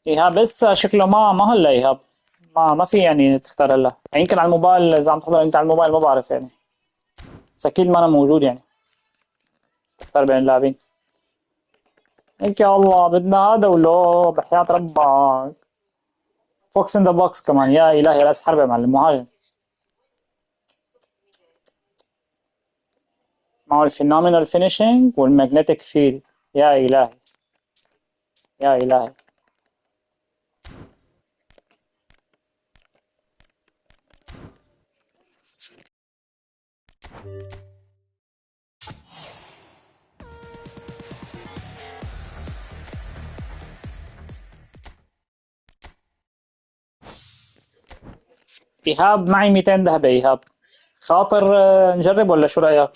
ايهاب لسه شكله ما هلا ايهاب. ما في يعني تختار هلا، يعني يمكن على الموبايل اذا عم تحضر انت على الموبايل ما بعرف يعني، بس اكيد ما انا موجود يعني تختار بين اللاعبين. هيك يا الله بدنا هذا ولو بحياة ربك. فوكس ان ذا بوكس كمان، يا الهي راس حربة يا معلم مهاجم. معه الفينومينال فينيشينج والماجنتيك فيلد. يا الهي، يا الهي. ايهاب معي 200 ذهبة ايهاب، خاطر نجرب ولا شو رأيك؟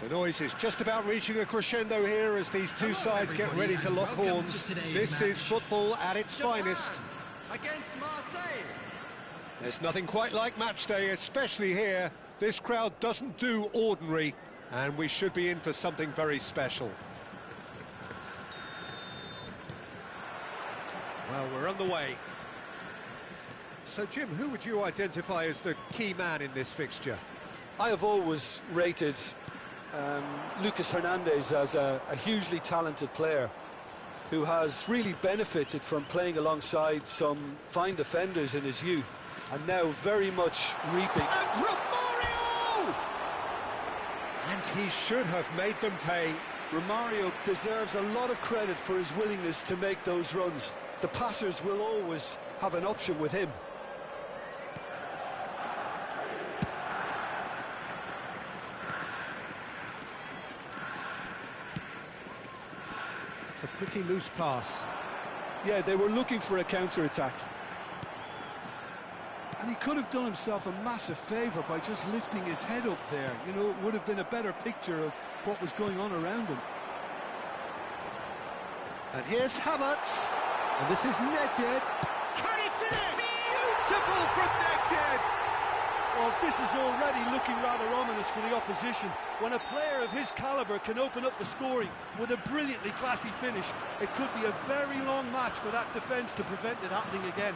The noise is just about reaching a crescendo here as these two sides get ready to lock horns. This is football at its finest. Against Marseille. There's nothing quite like match day, especially here. This crowd doesn't do ordinary, and we should be in for something very special. Well, we're on the way. So, Jim, who would you identify as the key man in this fixture? I have always rated Lucas Hernandez as a hugely talented player who has really benefited from playing alongside some fine defenders in his youth and now very much reaping. And Romario! And he should have made them pay. Romario deserves a lot of credit for his willingness to make those runs. The passers will always have an option with him. It's a pretty loose pass. Yeah, they were looking for a counter-attack. And he could have done himself a massive favour by just lifting his head up there. You know, it would have been a better picture of what was going on around him. And here's Havertz. And this is Nedved. Can he finish? Beautiful from Nedved! Well, this is already looking rather ominous for the opposition. When a player of his calibre can open up the scoring with a brilliantly classy finish, it could be a very long match for that defence to prevent it happening again.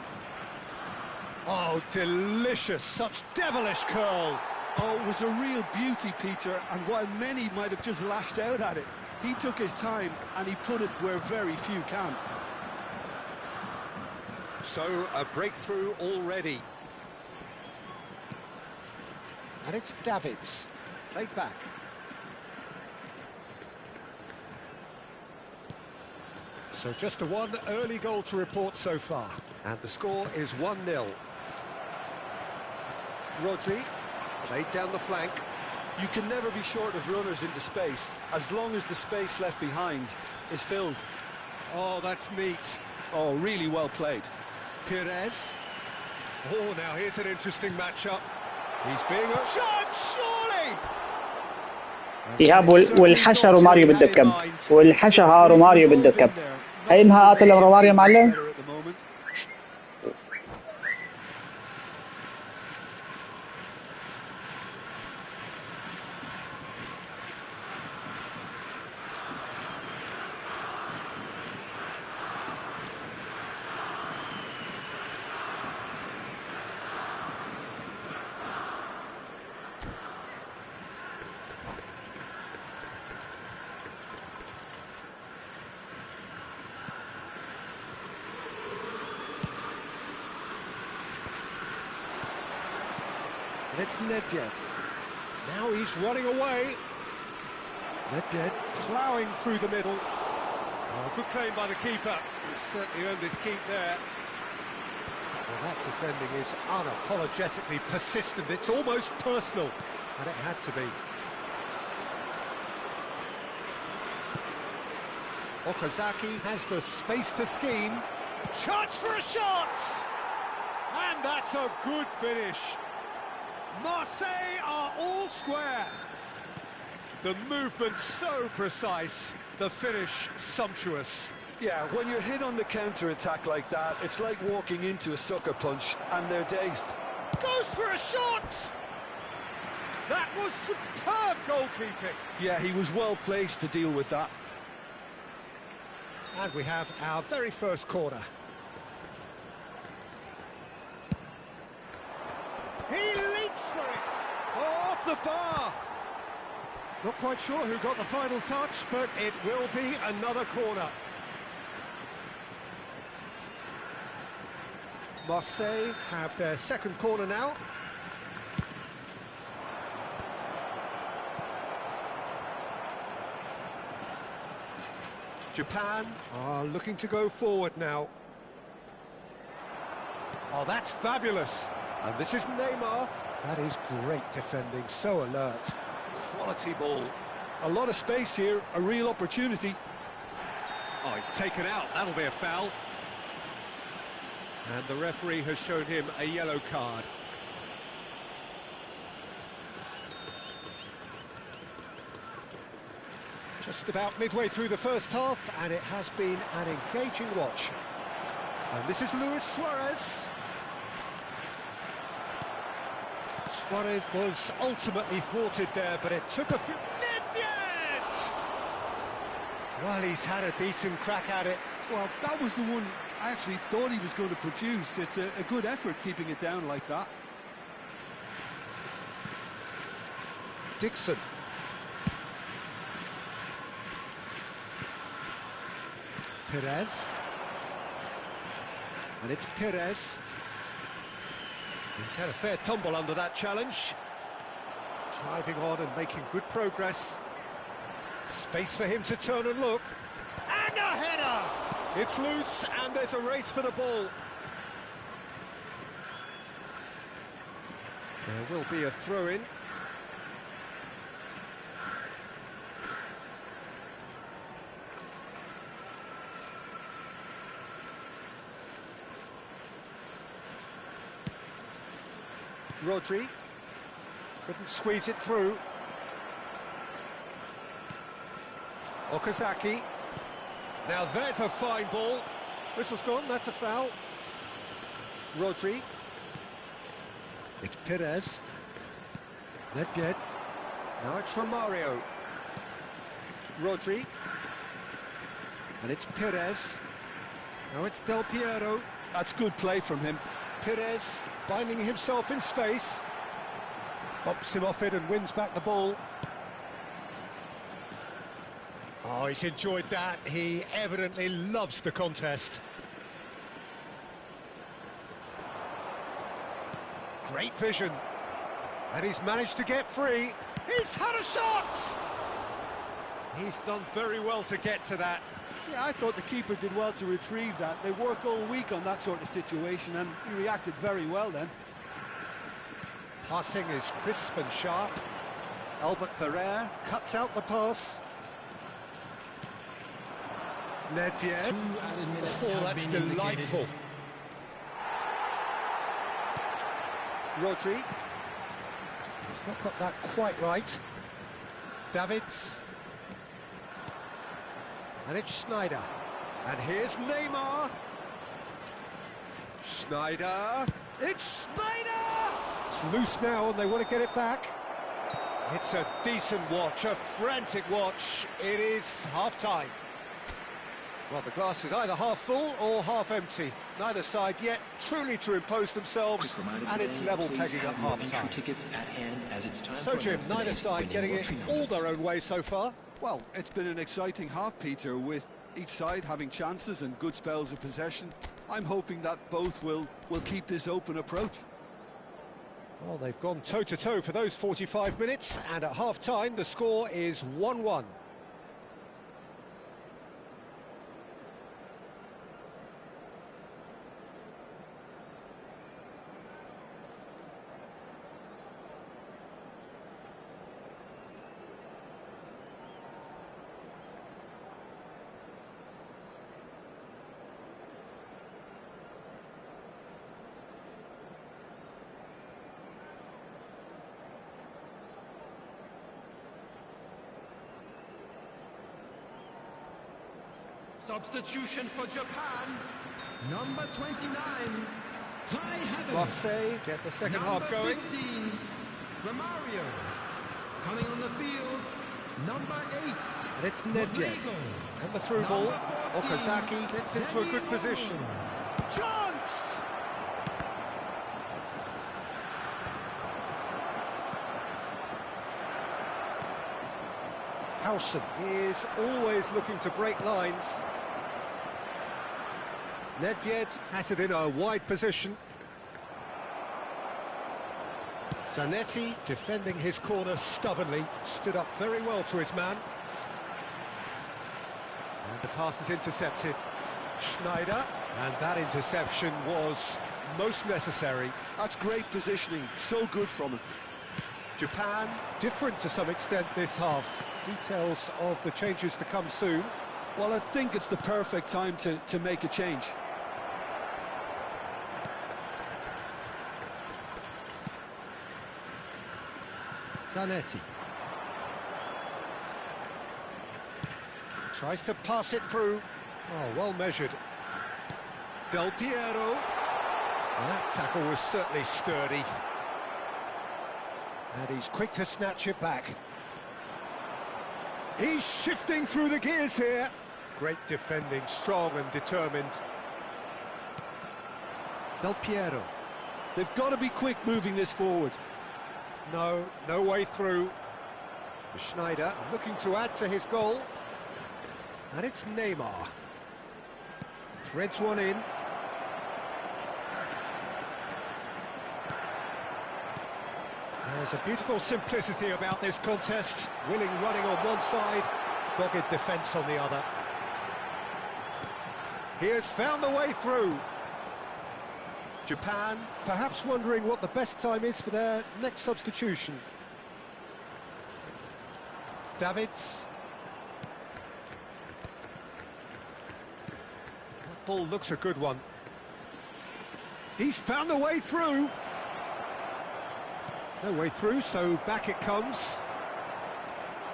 Oh, delicious, such devilish curl. Oh, it was a real beauty, Peter, and while many might have just lashed out at it, he took his time and he put it where very few can. So, a breakthrough already. And it's Davids, played back. So just the one early goal to report so far. And the score is 1-0. Rodri, played down the flank. You can never be short of runners into space, as long as the space left behind is filled. Oh, that's neat. Oh, really well played. Pires. Oh, now here's an interesting matchup. He's being a shot, surely! إيهاب والحشا روماريو بده بكب والحشا روماريو بده بكب. هي انها قاتل روماريو معلم. And it's Nedved. Now he's running away. Nedved ploughing through the middle. Oh, good claim by the keeper. He's certainly earned his keep there. Well, that defending is unapologetically persistent. It's almost personal, and it had to be. Okazaki has the space to scheme. Chance for a shot! And that's a good finish. Marseille are all square. The movement so precise, the finish sumptuous. Yeah, when you're hit on the counter-attack like that, it's like walking into a sucker punch and they're dazed. Goes for a shot! That was superb goalkeeping. Yeah, he was well placed to deal with that. And we have our very first corner. He leaps for it! Oh, off the bar! Not quite sure who got the final touch, but it will be another corner. Marseille have their second corner now. Japan are looking to go forward now. Oh, that's fabulous. And this is Neymar. That is great defending, so alert. Quality ball. A lot of space here, a real opportunity. Oh, he's taken out. That'll be a foul. And the referee has shown him a yellow card. Just about midway through the first half, and it has been an engaging watch. And this is Luis Suarez. Suarez was ultimately thwarted there, but it took a few... Nedved! Well, he's had a decent crack at it. Well, that was the one I actually thought he was going to produce. It's a good effort keeping it down like that. Dixon. Perez. And it's Perez. He's had a fair tumble under that challenge. Driving on and making good progress. Space for him to turn and look. And a header! It's loose and there's a race for the ball. There will be a throw-in. Rodri couldn't squeeze it through. Okazaki. Now there's a fine ball. Whistle's gone, that's a foul. Rodri. It's Perez. Nedved. Now it's Romario. Rodri. And it's Perez. Now it's Del Piero. That's good play from him. Perez finding himself in space. Bumps him off it and wins back the ball. Oh, he's enjoyed that. He evidently loves the contest. Great vision. And he's managed to get free. He's had a shot! He's done very well to get to that. Yeah, I thought the keeper did well to retrieve that. They work all week on that sort of situation, and he reacted very well then. Passing is crisp and sharp. Albert Ferrer cuts out the pass. Nedved. Oh, that's delightful. Rodri. He's not got that quite right. Davids. And it's Snyder. And here's Neymar. Snyder. It's Snyder! It's loose now and they want to get it back. It's a decent watch, a frantic watch. It is half-time. Well, the glass is either half full or half empty. Neither side yet truly to impose themselves, and it's level pegging at half-time. So, Jim, neither side getting it all their own way so far. Well, it's been an exciting half, Peter, with each side having chances and good spells of possession. I'm hoping that both will keep this open approach. Well, they've gone toe-to-toe for those 45 minutes, and at half-time the score is 1-1. Substitution for Japan. Number 29. High heaven. Marseille get the second Number half going. 15. Romario. Coming on the field. Number 8. And it's Nedved. Rodrigo. And the through ball. Number 14, Okazaki gets into a good Dani position. Olmo. Chance! Howson is always looking to break lines. Nedved has it in a wide position. Zanetti defending his corner stubbornly, stood up very well to his man. And the pass is intercepted. Schneider, and that interception was most necessary. That's great positioning, so good from him. Japan, different to some extent this half. Details of the changes to come soon. Well, I think it's the perfect time to make a change. Zanetti. Tries to pass it through. Oh, well measured. Del Piero. Well, that tackle was certainly sturdy. And he's quick to snatch it back. He's shifting through the gears here. Great defending, strong and determined. Del Piero. They've got to be quick moving this forward. No way through. Schneider looking to add to his goal. And it's Neymar. Threads one in. There's a beautiful simplicity about this contest. Willing running on one side, dogged defence on the other. He has found the way through. Japan, perhaps wondering what the best time is for their next substitution. Davids. That ball looks a good one. He's found the way through. No way through, so back it comes.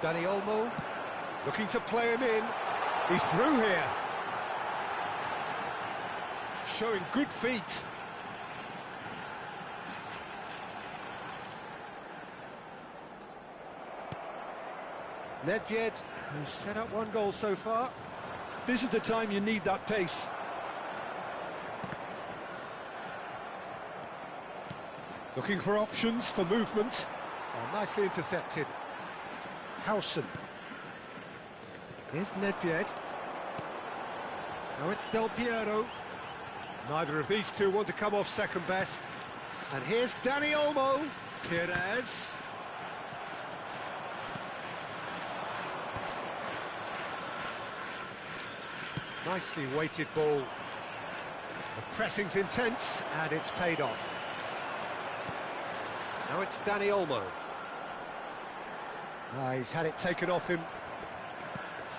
Dani Olmo looking to play him in. He's through here. Showing good feet. Nedved, who's set up one goal so far. This is the time you need that pace. Looking for options for movement. Oh, nicely intercepted. Howson. Here's Nedved. Now it's Del Piero. Neither of these two want to come off second best. And here's Dani Olmo. Perez. Nicely weighted ball. The pressing's intense, and it's paid off. Now it's Dani Olmo. He's had it taken off him.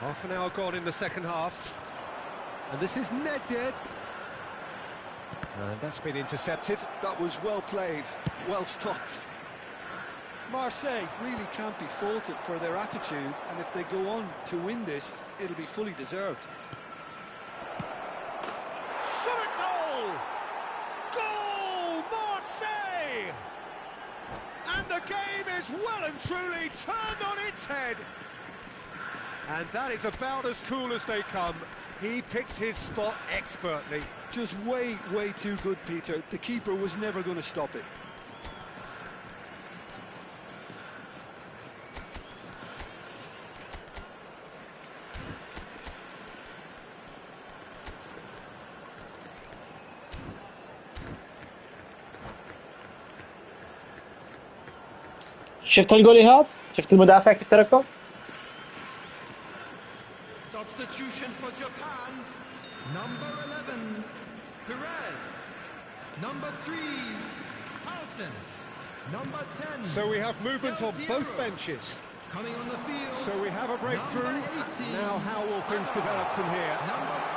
Half an hour gone in the second half. And this is Nedved. And that's been intercepted. That was well played, well stopped. Marseille really can't be faulted for their attitude, and if they go on to win this, it'll be fully deserved. Shot a goal! Goal, Marseille! And the game is well and truly turned on its head. And that is about as cool as they come. He picked his spot expertly. Just way too good, Peter. The keeper was never going to stop it. شفت الجول ايهاب؟ شفت المدافع كيف تركه؟ Substitution for Japan. Number 11, Perez. Number 3, Howson. Number 10. So we have movement Del on Piero. both benches. Coming on the field. So we have a breakthrough. Number 18. Now how will things develop from here?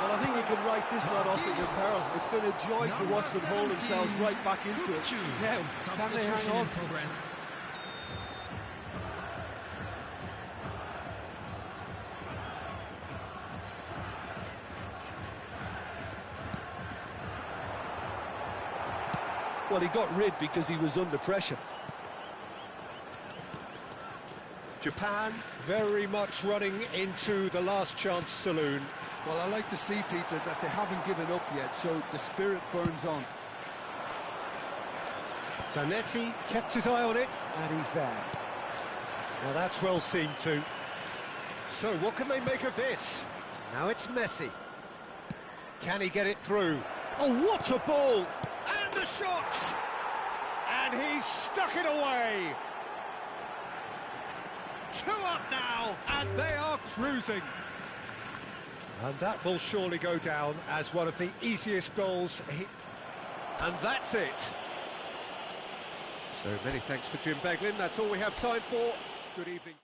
Well, I think you can write this lot off at your peril. It's been a joy to watch them hold themselves right back into it. Now, can they hang on? Well, he got rid because he was under pressure. Japan very much running into the last chance saloon. Well, I like to see, Peter, that they haven't given up yet, so the spirit burns on. Zanetti kept his eye on it, and he's there. Now that's well seen too. So what can they make of this? Now it's Messi. Can he get it through? Oh, what a ball! And the shot! And he's stuck it away! 2 up now, and they are cruising. And that will surely go down as one of the easiest goals. And that's it. So many thanks to Jim Beglin. That's all we have time for. Good evening.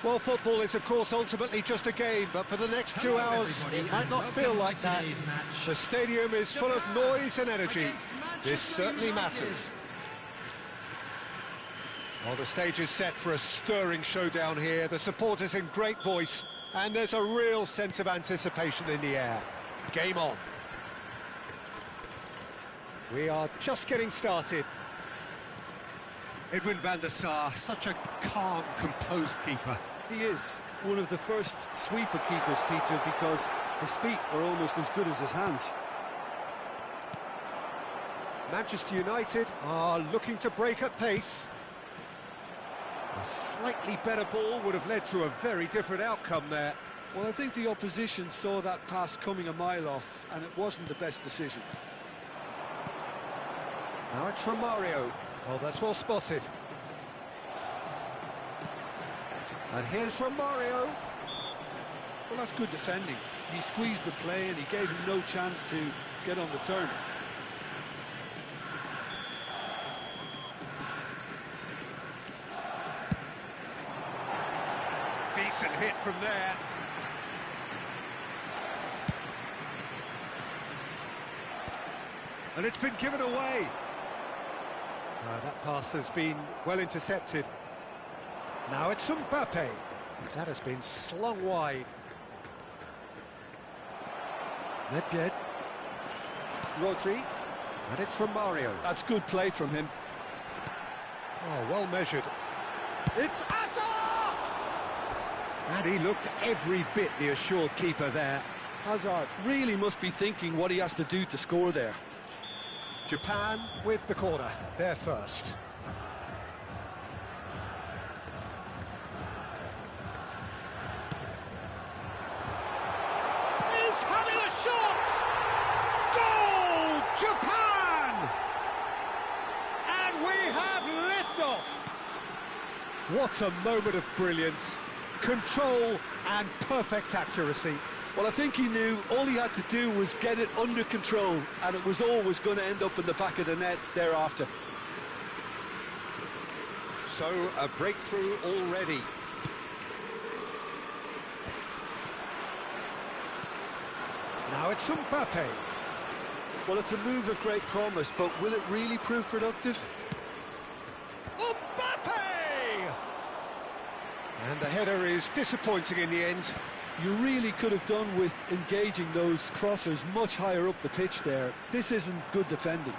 Well, football is, of course, ultimately just a game, but for the next 2 hours, it might not feel like that. The stadium is full of noise and energy. This certainly matters. Well, the stage is set for a stirring showdown here. The supporters in great voice, and there's a real sense of anticipation in the air. Game on. We are just getting started. Edwin van der Sar, such a calm, composed keeper. He is one of the first sweeper keepers, Peter, because his feet are almost as good as his hands. Manchester United are looking to break at pace. A slightly better ball would have led to a very different outcome there. Well, I think the opposition saw that pass coming a mile off, and it wasn't the best decision. Now it's Romario. Oh, that's well spotted. And here's Romario. Well, that's good defending. He squeezed the play and he gave him no chance to get on the turn. Decent hit from there. And it's been given away. That pass has been well intercepted. Now it's Mbappe. That has been slung wide. Nedved. Rodri. And it's Romario. That's good play from him. Oh, well measured. It's Hazard! And he looked every bit the assured keeper there. Hazard really must be thinking what he has to do to score there. Japan with the corner, there first. He's having a shot! Goal! Japan! And we have liftoff! What a moment of brilliance, control and perfect accuracy. Well, I think he knew all he had to do was get it under control, and it was always going to end up in the back of the net thereafter. So, a breakthrough already. Now it's Mbappe. Well, it's a move of great promise, but will it really prove productive? Mbappe! And the header is disappointing in the end. You really could have done with engaging those crossers much higher up the pitch there. This isn't good defending.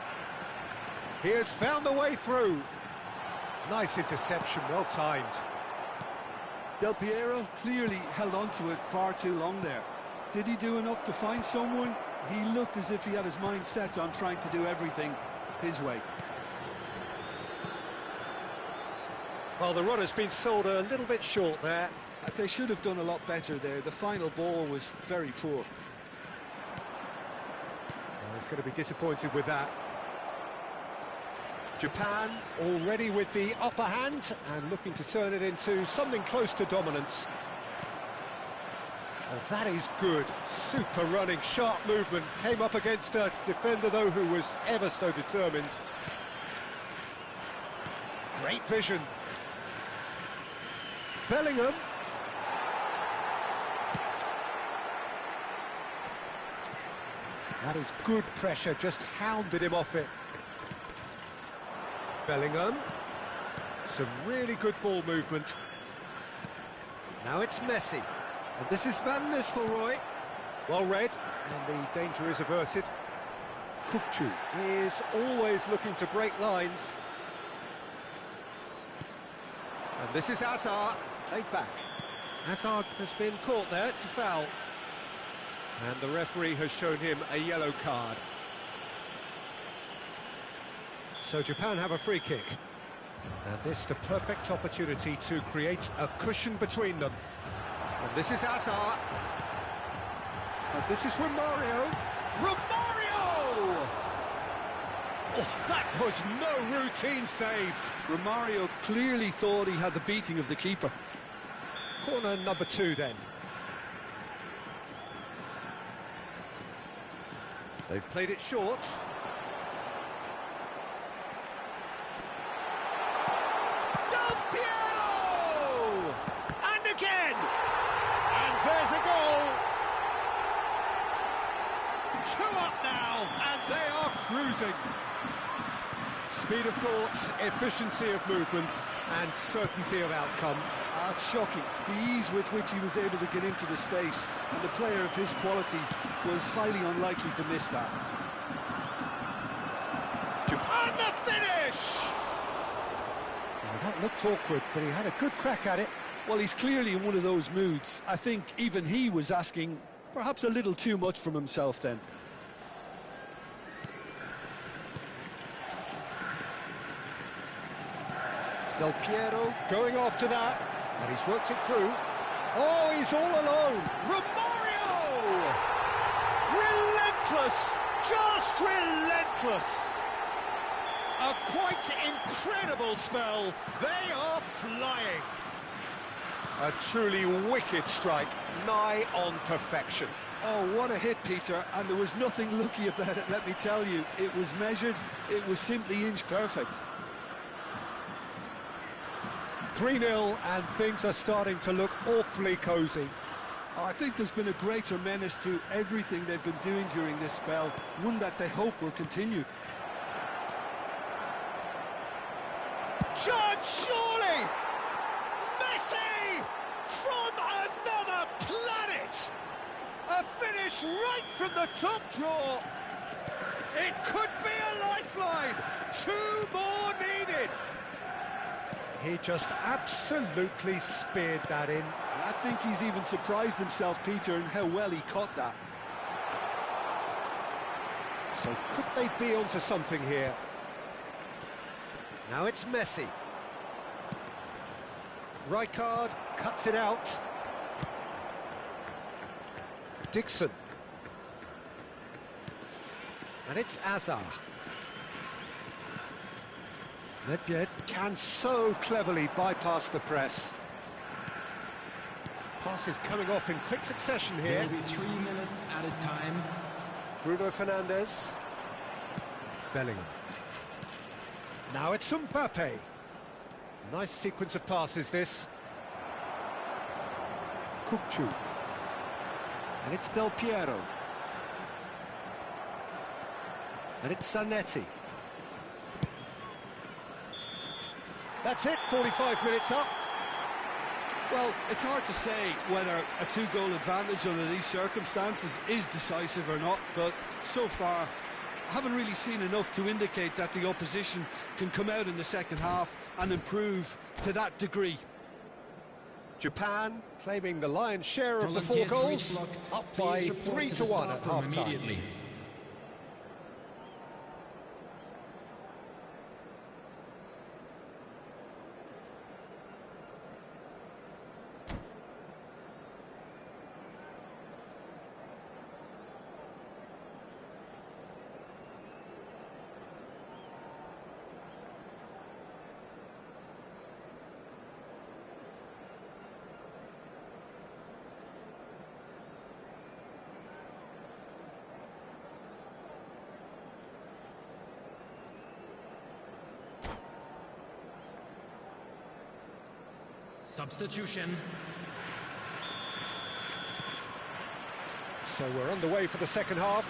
He has found the way through. Nice interception, well timed. Del Piero clearly held on to it far too long there. Did he do enough to find someone? He looked as if he had his mind set on trying to do everything his way. Well, the run has been sold a little bit short there. They should have done a lot better there. The final ball was very poor. Well, he's going to be disappointed with that. Japan already with the upper hand and looking to turn it into something close to dominance. Oh, that is good. Super running, sharp movement. Came up against a defender, though, who was ever so determined. Great vision. Bellingham. That is good pressure, just hounded him off it. Bellingham. Some really good ball movement. Now it's Messi. And this is Van Nistelrooy. Well read, and the danger is averted. Kukçu is always looking to break lines. And this is Hazard, played back. Hazard has been caught there, it's a foul. And the referee has shown him a yellow card. So Japan have a free kick. And this the perfect opportunity to create a cushion between them. And this is Hazard. And this is Romario. Romario! Oh, that was no routine save. Romario clearly thought he had the beating of the keeper. Corner number 2 then. They've played it short. Del Piero! And again! And there's a goal! 2 up now, and they are cruising. Speed of thought, efficiency of movement, and certainty of outcome. That's shocking. The ease with which he was able to get into the space, and a player of his quality was highly unlikely to miss that. Japan the finish! Well, that looked awkward, but he had a good crack at it. Well, he's clearly in one of those moods. I think even he was asking perhaps a little too much from himself then. Del Piero going after that, and he's worked it through. Oh, he's all alone. Romario! Relentless, just relentless. A quite incredible spell. They are flying. A truly wicked strike, nigh on perfection. Oh, what a hit, Peter, and there was nothing lucky about it, let me tell you. It was measured, it was simply inch perfect. 3-0 and things are starting to look awfully cosy. I think there's been a greater menace to everything they've been doing during this spell, one that they hope will continue. George Shawley! Messi! From another planet! A finish right from the top drawer! It could be a lifeline! 2 more needed! He just absolutely speared that in. I think he's even surprised himself, Peter, in how well he caught that. So could they be onto something here? Now it's Messi. Rijkaard cuts it out. Dixon. And it's Azar. Nedved can so cleverly bypass the press. Passes coming off in quick succession here. There'll be 3 minutes at a time. Bruno Fernandes. Bellingham. Now it's Mbappe. Nice sequence of passes, this. Kukçu. And it's Del Piero. And it's Zanetti. That's it, 45 minutes up. Well, it's hard to say whether a 2-goal advantage under these circumstances is decisive or not, but so far I haven't really seen enough to indicate that the opposition can come out in the second half and improve to that degree. Japan claiming the lion's share of the 4 Volunteers for goals, each block, up please by report 3 to to the 1 staff at room half-time. immediately. Substitution. So we're underway for the second half.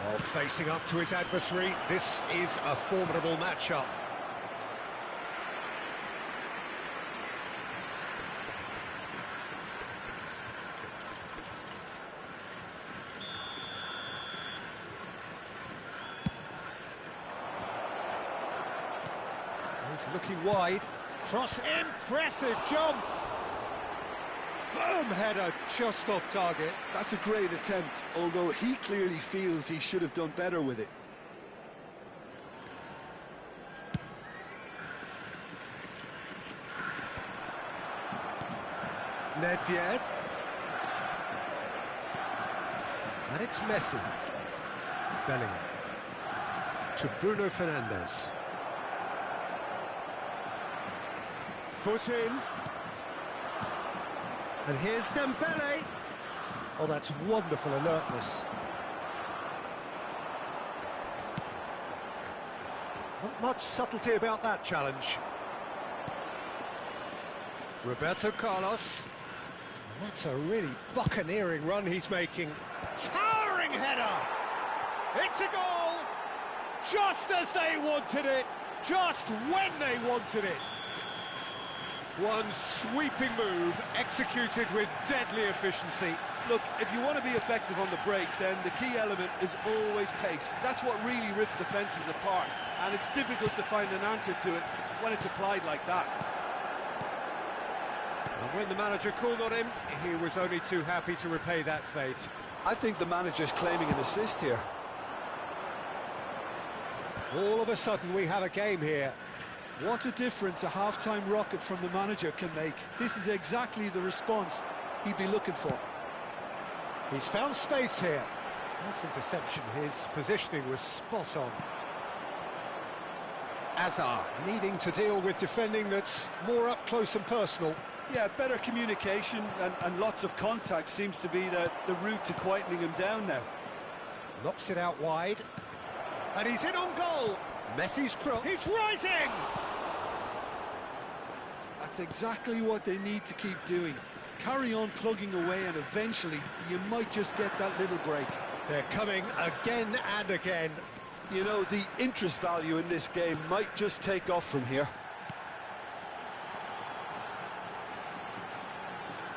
Oh, facing up to his adversary, this is a formidable matchup. He's looking wide. Cross, impressive jump! Firm header, just off target. That's a great attempt, although he clearly feels he should have done better with it. Nedved. And it's Messi. Bellingham. To Bruno Fernandes. Foot in. And here's Dembele. Oh, that's wonderful alertness. Not much subtlety about that challenge. Roberto Carlos. And that's a really buccaneering run he's making. Towering header! It's a goal! Just as they wanted it, just when they wanted it. One sweeping move, executed with deadly efficiency. Look, if you want to be effective on the break, then the key element is always pace. That's what really rips defences apart, and it's difficult to find an answer to it when it's applied like that. And when the manager called on him, he was only too happy to repay that faith. I think the manager's claiming an assist here. All of a sudden, we have a game here. What a difference a half-time rocket from the manager can make. This is exactly the response he'd be looking for. He's found space here. Nice interception, his positioning was spot on. Azar needing to deal with defending that's more up close and personal. Yeah, better communication and lots of contact seems to be the route to quietening him down now. Knocks it out wide. And he's in on goal. Messi's cross. He's rising! That's exactly what they need to keep doing. Carry on plugging away, and eventually you might just get that little break. They're coming again and again. You know, the interest value in this game might just take off from here.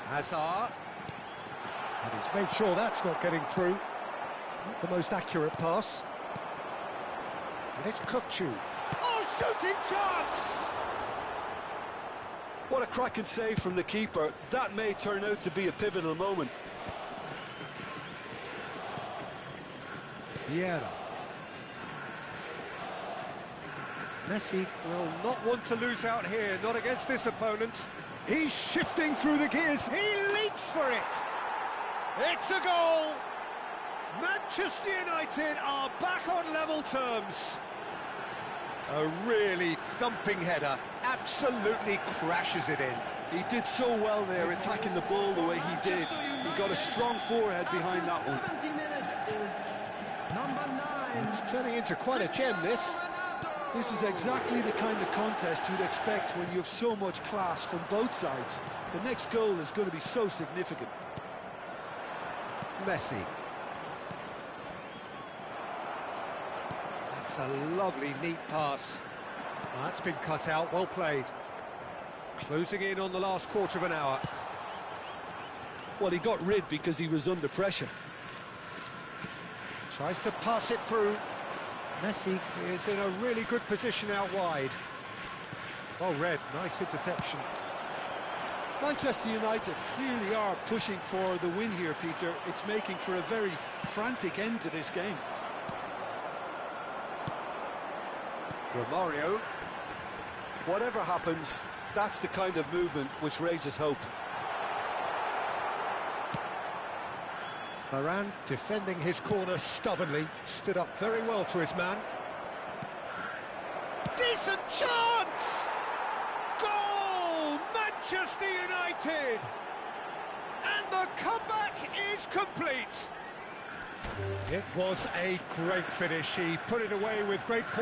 Hazard. And he's made sure that's not getting through. Not the most accurate pass. And it's Kukçu. Oh, shooting chance! What a cracking save from the keeper. That may turn out to be a pivotal moment. Vieira. Messi will not want to lose out here, not against this opponent. He's shifting through the gears. He leaps for it. It's a goal. Manchester United are back on level terms. A really thumping header, absolutely crashes it in. He did so well there, attacking the ball the way he did. He got a strong forehead behind that one. 70 minutes is number 9. It's turning into quite a gem, this. This is exactly the kind of contest you'd expect when you have so much class from both sides. The next goal is going to be so significant. Messi. That's a lovely, neat pass. That's been cut out, well played. Closing in on the last quarter of an hour. Well, he got rid because he was under pressure. Tries to pass it through. Messi is in a really good position out wide. Well read, nice interception. Manchester United clearly are pushing for the win here, Peter. It's making for a very frantic end to this game. Romario. Whatever happens, that's the kind of movement which raises hope. Varane defending his corner stubbornly, stood up very well to his man. Decent chance! Goal! Manchester United! And the comeback is complete! It was a great finish. He put it away with great poise.